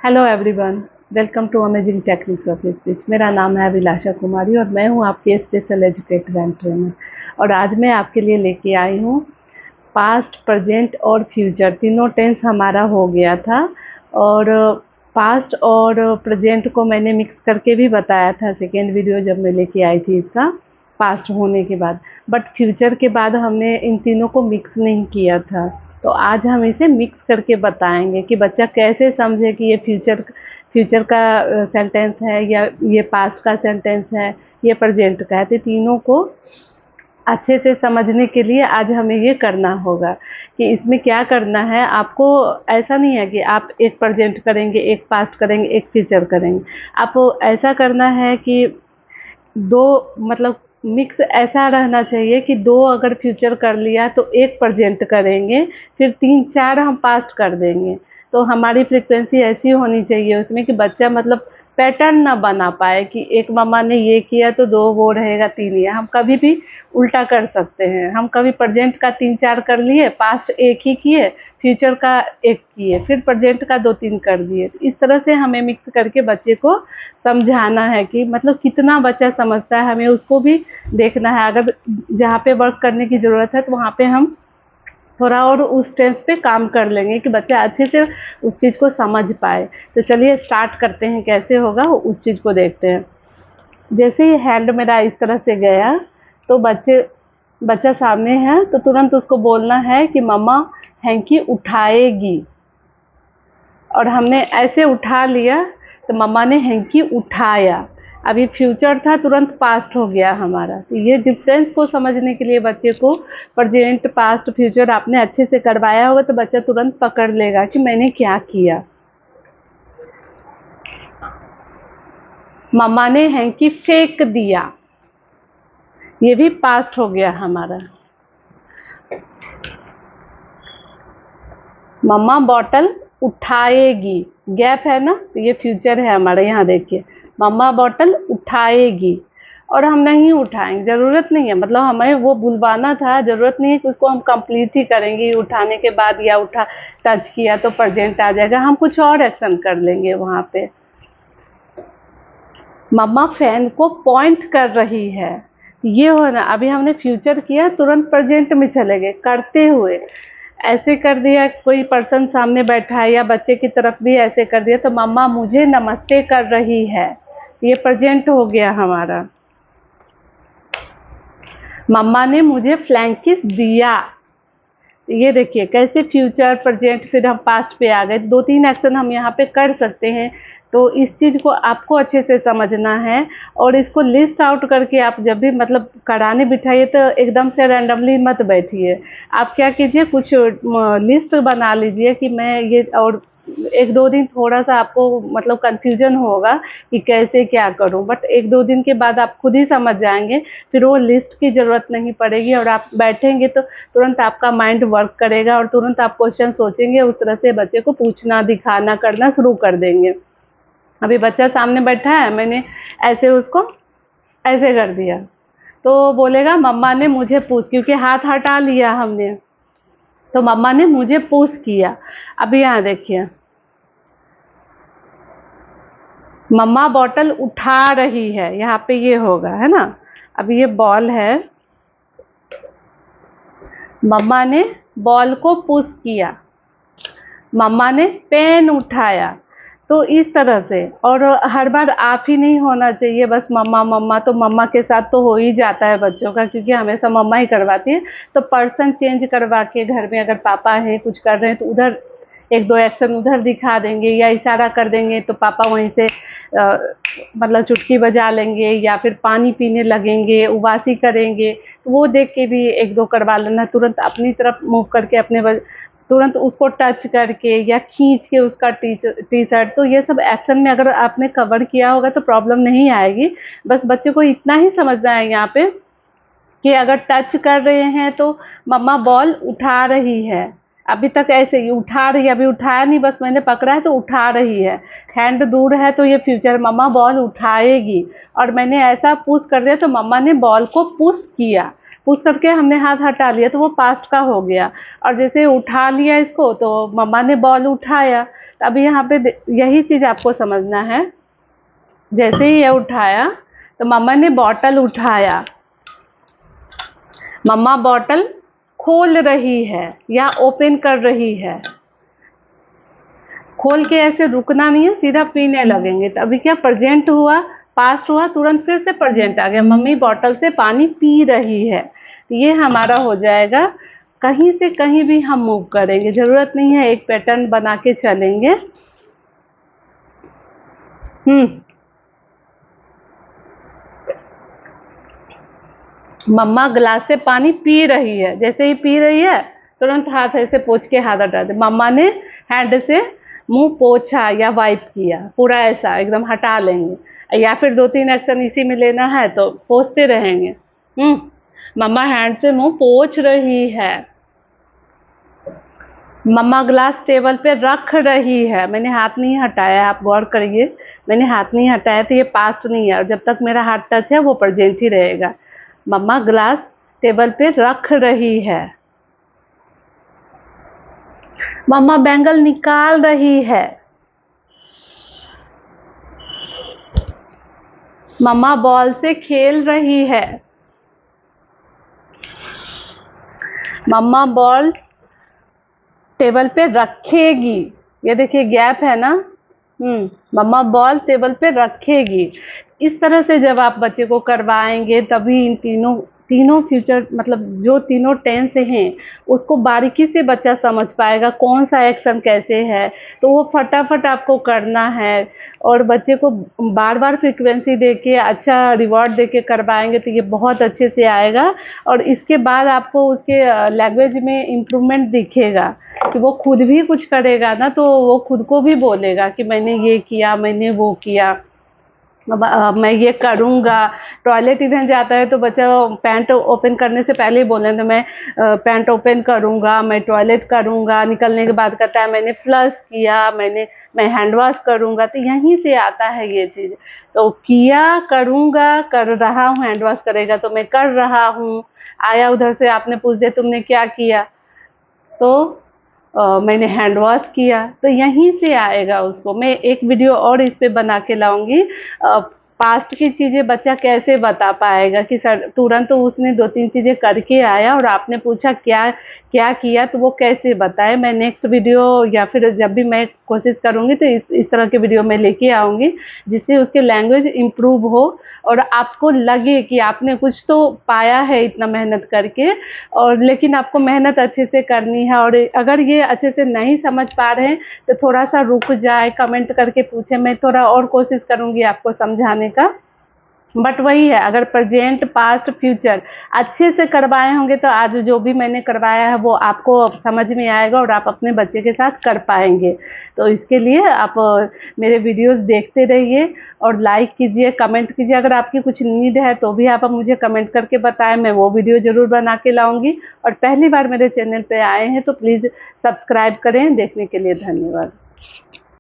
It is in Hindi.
Hello everyone, welcome to amazing techniques of speech. मेरा नाम है अभिलाषा कुमारी और मैं हूं आपकी स्पेशल एजुकेटर एंड ट्रेनर। और आज मैं आपके लिए लेके आई हूं पास्ट, प्रेजेंट और फ्यूचर, तीनों टेंस हमारा हो गया था। और पास्ट और प्रेजेंट को मैंने मिक्स करके भी बताया था सेकेंड वीडियो जब मैं लेके आई थी इसका, पास्ट होने के बाद। बट फ्यूचर के बाद हमने इन तीनों को मिक्स नहीं किया था। तो आज हम इसे मिक्स करके बताएंगे कि बच्चा कैसे समझे कि ये फ्यूचर का सेंटेंस है या ये पास्ट का सेंटेंस है, ये प्रेजेंट का है। तो तीनों को अच्छे से समझने के लिए आज हमें ये करना होगा कि इसमें क्या करना है। आपको ऐसा नहीं है कि आप एक प्रेजेंट करेंगे, एक पास्ट करेंगे, एक फ्यूचर करेंगे। आपको ऐसा करना है कि दो, मतलब मिक्स ऐसा रहना चाहिए कि दो अगर फ्यूचर कर लिया तो एक प्रेजेंट करेंगे, फिर तीन चार हम पास्ट कर देंगे। तो हमारी फ्रीक्वेंसी ऐसी होनी चाहिए उसमें कि बच्चा मतलब पैटर्न ना बना पाए कि एक मम्मा ने ये किया तो दो वो रहेगा, तीन ये। हम कभी भी उल्टा कर सकते हैं। हम कभी प्रेजेंट का तीन चार कर लिए, पास्ट एक ही किए, फ्यूचर का एक किए, फिर प्रेजेंट का दो तीन कर दिए। तो इस तरह से हमें मिक्स करके बच्चे को समझाना है कि मतलब कितना बच्चा समझता है, हमें उसको भी देखना है। अगर जहाँ पे वर्क करने की ज़रूरत है तो वहाँ पे हम थोड़ा और उस टेंस पे काम कर लेंगे कि बच्चा अच्छे से उस चीज़ को समझ पाए। तो चलिए स्टार्ट करते हैं, कैसे होगा उस चीज़ को देखते हैं। जैसे ही हैंड मेरा इस तरह से गया तो बच्चा सामने है तो तुरंत उसको बोलना है कि मम्मा हैंकी उठाएगी। और हमने ऐसे उठा लिया तो मम्मा ने हैंकी उठाया। अभी फ्यूचर था, तुरंत पास्ट हो गया हमारा। तो ये डिफरेंस को समझने के लिए बच्चे को प्रेजेंट, पास्ट, फ्यूचर आपने अच्छे से करवाया होगा तो बच्चा तुरंत पकड़ लेगा कि मैंने क्या किया। मम्मा ने हैंकी फेंक दिया, ये भी पास्ट हो गया हमारा। मम्मा बॉटल उठाएगी, गैप है ना, तो ये फ्यूचर है हमारा। यहाँ देखिए, मम्मा बॉटल उठाएगी और हम नहीं उठाएंगे, ज़रूरत नहीं है। मतलब हमें वो बुलवाना था, ज़रूरत नहीं है कि उसको हम कंप्लीट ही करेंगे उठाने के बाद, या उठा टच किया तो प्रेजेंट आ जाएगा। हम कुछ और एक्शन कर लेंगे वहाँ पे। मम्मा फैन को पॉइंट कर रही है, तो ये हो ना, अभी हमने फ्यूचर किया, तुरंत प्रेजेंट में चले गए करते हुए। ऐसे कर दिया, कोई पर्सन सामने बैठा है या बच्चे की तरफ भी ऐसे कर दिया तो मम्मा मुझे नमस्ते कर रही है, ये प्रेजेंट हो गया हमारा। मम्मा ने मुझे फ्लैंक किस दिया, ये देखिए कैसे फ्यूचर, प्रेजेंट, फिर हम पास्ट पे आ गए। दो तीन एक्शन हम यहाँ पे कर सकते हैं। तो इस चीज़ को आपको अच्छे से समझना है और इसको लिस्ट आउट करके आप जब भी मतलब कराने बिठाइए तो एकदम से रैंडमली मत बैठिए। आप क्या कीजिए, कुछ लिस्ट बना लीजिए कि मैं ये, और एक दो दिन थोड़ा सा आपको मतलब कन्फ्यूजन होगा कि कैसे क्या करूं, बट एक दो दिन के बाद आप खुद ही समझ जाएंगे। फिर वो लिस्ट की ज़रूरत नहीं पड़ेगी और आप बैठेंगे तो तुरंत आपका माइंड वर्क करेगा और तुरंत आप क्वेश्चन सोचेंगे। उस तरह से बच्चे को पूछना, दिखाना, करना शुरू कर देंगे। अभी बच्चा सामने बैठा है, मैंने ऐसे उसको ऐसे कर दिया तो बोलेगा मम्मा ने मुझे पूछ, क्योंकि हाथ हटा लिया हमने, तो मम्मा ने मुझे पूछ किया। अभी यहाँ देखिए, मम्मा बॉटल उठा रही है, यहाँ पे ये होगा, है ना। अब ये बॉल है, मम्मा ने बॉल को पुश किया, मम्मा ने पेन उठाया। तो इस तरह से, और हर बार आप ही नहीं होना चाहिए बस मम्मा मम्मा। तो मम्मा के साथ तो हो ही जाता है बच्चों का, क्योंकि हमेशा मम्मा ही करवाती है। तो पर्सन चेंज करवा के घर में अगर पापा है कुछ कर रहे हैं तो उधर एक दो एक्शन उधर दिखा देंगे या इशारा कर देंगे तो पापा वहीं से मतलब चुटकी बजा लेंगे या फिर पानी पीने लगेंगे, उबासी करेंगे। तो वो देख के भी एक दो करवा लेना, तुरंत अपनी तरफ मूव करके तुरंत उसको टच करके या खींच के उसका टी शर्ट। तो ये सब एक्शन में अगर आपने कवर किया होगा तो प्रॉब्लम नहीं आएगी। बस बच्चे को इतना ही समझना है यहाँ पे कि अगर टच कर रहे हैं तो मम्मा बॉल उठा रही है। अभी तक ऐसे ही उठा रही है, अभी उठाया नहीं, बस मैंने पकड़ा है तो उठा रही है। हैंड दूर है तो ये फ्यूचर, मम्मा बॉल उठाएगी। और मैंने ऐसा पुश कर दिया तो मम्मा ने बॉल को पुश किया। पुश करके हमने हाथ हटा लिया तो वो पास्ट का हो गया। और जैसे उठा लिया इसको तो मम्मा ने बॉल उठाया। तो अभी यहाँ पे यही चीज़ आपको समझना है। जैसे ही ये उठाया तो मम्मा ने बॉटल उठाया, मम्मा बॉटल खोल रही है या ओपन कर रही है। खोल के ऐसे रुकना नहीं है, सीधा पीने लगेंगे। तो अभी क्या प्रेजेंट हुआ, पास्ट हुआ, तुरंत फिर से प्रेजेंट आ गया, मम्मी बॉटल से पानी पी रही है। ये हमारा हो जाएगा। कहीं से कहीं भी हम मूव करेंगे, जरूरत नहीं है एक पैटर्न बना के चलेंगे। मम्मा गिलास से पानी पी रही है, जैसे ही पी रही है तुरंत हाथ ऐसे पोंछ के हाथ हटा दे। मम्मा ने हैंड से मुंह पोंछा या वाइप किया, पूरा ऐसा एकदम हटा लेंगे। या फिर 2-3 एक्शन इसी में लेना है तो पोंछते रहेंगे। मम्मा हैंड से मुंह पोंछ रही है। मम्मा ग्लास टेबल पे रख रही है, मैंने हाथ नहीं हटाया, आप गौर करिए, मैंने हाथ नहीं हटाया तो ये पास्ट नहीं है, और जब तक मेरा हाथ टच है वो प्रेजेंट ही रहेगा। मम्मा ग्लास टेबल पे रख रही है। मम्मा बैंगल निकाल रही है। मम्मा बॉल से खेल रही है। मम्मा बॉल टेबल पे रखेगी। ये देखिए गैप है ना। मम्मा बॉल टेबल पे रखेगी। इस तरह से जब आप बच्चे को करवाएंगे तभी इन तीनों फ्यूचर मतलब जो तीनों टेंस हैं उसको बारीकी से बच्चा समझ पाएगा, कौन सा एक्शन कैसे है, तो वो फटाफट आपको करना है। और बच्चे को बार बार फ्रीक्वेंसी दे के अच्छा रिवॉर्ड दे के करवाएंगे तो ये बहुत अच्छे से आएगा। और इसके बाद आपको उसके लैंग्वेज में इम्प्रूवमेंट दिखेगा कि वो खुद भी कुछ करेगा ना, तो वो खुद को भी बोलेगा कि मैंने ये किया, मैंने वो किया, मैं ये करूँगा। टॉयलेट इवेंट जाता है तो बच्चा पैंट ओपन करने से पहले ही बोले तो मैं पैंट ओपन करूँगा, मैं टॉयलेट करूँगा। निकलने के बाद कहता है मैंने फ्लश किया, मैं हैंड वॉश करूँगा। तो यहीं से आता है ये चीज़। तो किया, करूँगा, कर रहा हूँ, हैंड वॉश करेगा तो मैं कर रहा हूँ। आया उधर से, आपने पूछ दिया तुमने क्या किया, तो मैंने हैंड वॉश किया। तो यहीं से आएगा उसको। मैं एक वीडियो और इस पे बना के लाऊंगी, पास्ट की चीज़ें बच्चा कैसे बता पाएगा कि सर तुरंत तो उसने 2-3 चीज़ें करके आया और आपने पूछा क्या क्या किया, तो वो कैसे बताए। मैं नेक्स्ट वीडियो या फिर जब भी मैं कोशिश करूँगी तो इस तरह के वीडियो मैं लेके आऊँगी जिससे उसके लैंग्वेज इम्प्रूव हो और आपको लगे कि आपने कुछ तो पाया है इतना मेहनत करके। और लेकिन आपको मेहनत अच्छे से करनी है। और अगर ये अच्छे से नहीं समझ पा रहे हैं तो थोड़ा सा रुक जाए, कमेंट करके पूछे, मैं थोड़ा और कोशिश करूँगी आपको समझाने का। बट वही है, अगर प्रेजेंट पास्ट फ्यूचर अच्छे से करवाए होंगे तो आज जो भी मैंने करवाया है वो आपको समझ में आएगा और आप अपने बच्चे के साथ कर पाएंगे। तो इसके लिए आप मेरे वीडियोस देखते रहिए और लाइक कीजिए, कमेंट कीजिए। अगर आपकी कुछ नीड है तो भी आप मुझे कमेंट करके बताएं, मैं वो वीडियो ज़रूर बना के लाऊंगी। और पहली बार मेरे चैनल पे आए हैं तो प्लीज़ सब्सक्राइब करें। देखने के लिए धन्यवाद।